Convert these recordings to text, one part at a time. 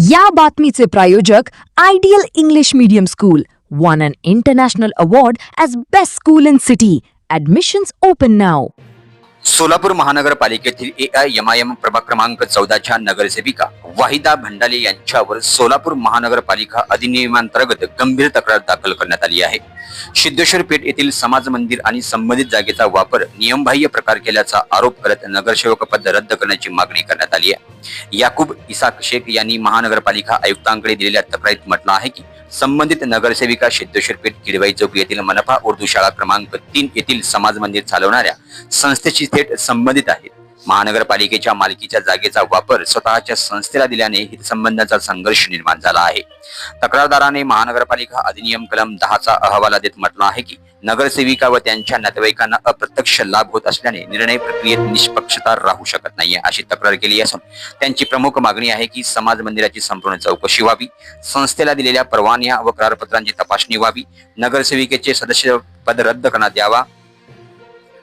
या बातमीचे प्रायोजक ideal English medium school won an international award as best school in city. Admissions open now. Solapur महानगरपालिकेतील AIMIM प्रभाग क्रमांक 14च्या नगरसेविका वाहिदा भंडाले यांच्यावर सोलापूर महानगरपालिका अधिनियमांतर्गत गंभीर तक्रार दाखल करण्यात आली आहे. सिद्धेश्वर पेठ येथील समाज मंदिर आणि संबंधित जागेचा वापर नियमबाह्य प्रकार केल्याचा आरोप करत नगरसेवक पद रद्द करण्याची मागणी करण्यात आली आहे. याकूब इसाक शेख यांनी महानगरपालिका आयुक्तांकडे दिलेल्या तक्रारीत म्हटलं आहे की संबंधित नगरसेविका सिद्धेश्वर पेठ किडवाई चौक येथील मनपा उर्दू शाळा क्रमांक 3 येथील समाज मंदिर चालवणाऱ्या संस्थेशी थेट संबंधित आहेत. महानगरपालिकेच्या मालकीच्या जागेचा वापर स्वतःच्या संस्थेला दिल्याने हितसंबंधाचा संघर्ष निर्माण झाला आहे. तक्रारदाराने महानगरपालिका अधिनियम कलम 10चा अहवाल देत म्हटलं आहे की नगरसेविका व त्यांच्या नातेवाईकांना अप्रत्यक्ष लाभ होत असल्याने निर्णय प्रक्रियेत निष्पक्षता राहू शकत नाहीये अशी तक्रार केली असून त्यांची प्रमुख मागणी आहे की समाज मंदिराची संपूर्ण चौकशी व्हावी, संस्थेला दिलेल्या परवानग्या व करारपत्रांची तपासणी व्हावी, नगरसेविकेचे सदस्य पद रद्द करण्यात यावा,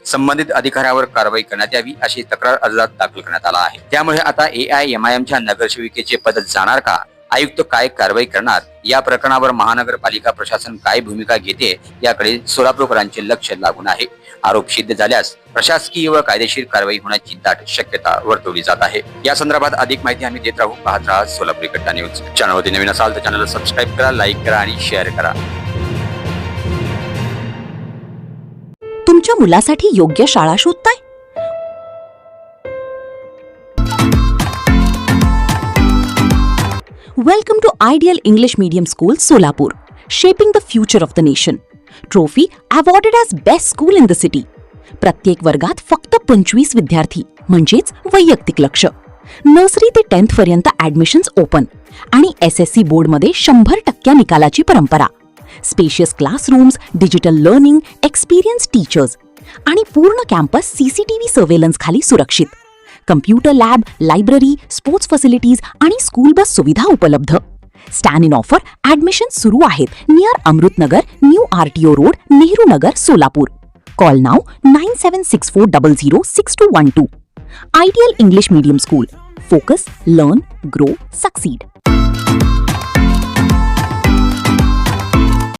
संबंधित अधिकाऱ्यावर कारवाई करण्यात यावी अशी तक्रार अर्जात दाखल करण्यात आला आहे. त्यामुळे आता AIMIMच्या नगरसेविकेचे पद जाणार का, आयुक्त काय कारवाई करणार, या प्रकरणावर महानगरपालिका प्रशासन काय भूमिका घेते याकडे सोलापूरकरांचे लक्ष लागून आहे. आरोप सिद्ध झाल्यास प्रशासकीय व कायदेशीर कारवाई होण्याची दाट शक्यता वर्तवली जात आहे. या संदर्भात अधिक माहिती आम्ही देत राहू. पाहत राहा सोलापुरी कट्टा न्यूज. चॅनलवरती नवीन असाल तर चॅनलला सबस्क्राईब करा, लाईक करा आणि शेअर करा. तुमच्या मुलासाठी योग्य शाळा शोधताय? Welcome to Ideal English Medium School, Solapur, shaping the future of the nation. Trophy awarded as best school in the city. प्रत्येक वर्गात फक्त 25 विद्यार्थी म्हणजेच वैयक्तिक लक्ष. नर्सरी ते 10th पर्यंत ऍडमिशन्स ओपन आणि SSC बोर्डमध्ये 100% निकालाची परंपरा. Spacious classrooms, digital learning, experience teachers आणि पूर्ण कॅम्पस CCTV सर्वेलन्स खाली सुरक्षित. Computer lab, library, sports facilities आणि स्कूल बस सुविधा उपलब्ध. स्टँड इन ऑफर ऍडमिशन सुरू आहेत near Amritnagar, new RTO road, Nehru Nagar, Solapur. Call now 9764006212. Ideal English medium school. Focus, learn, grow, succeed.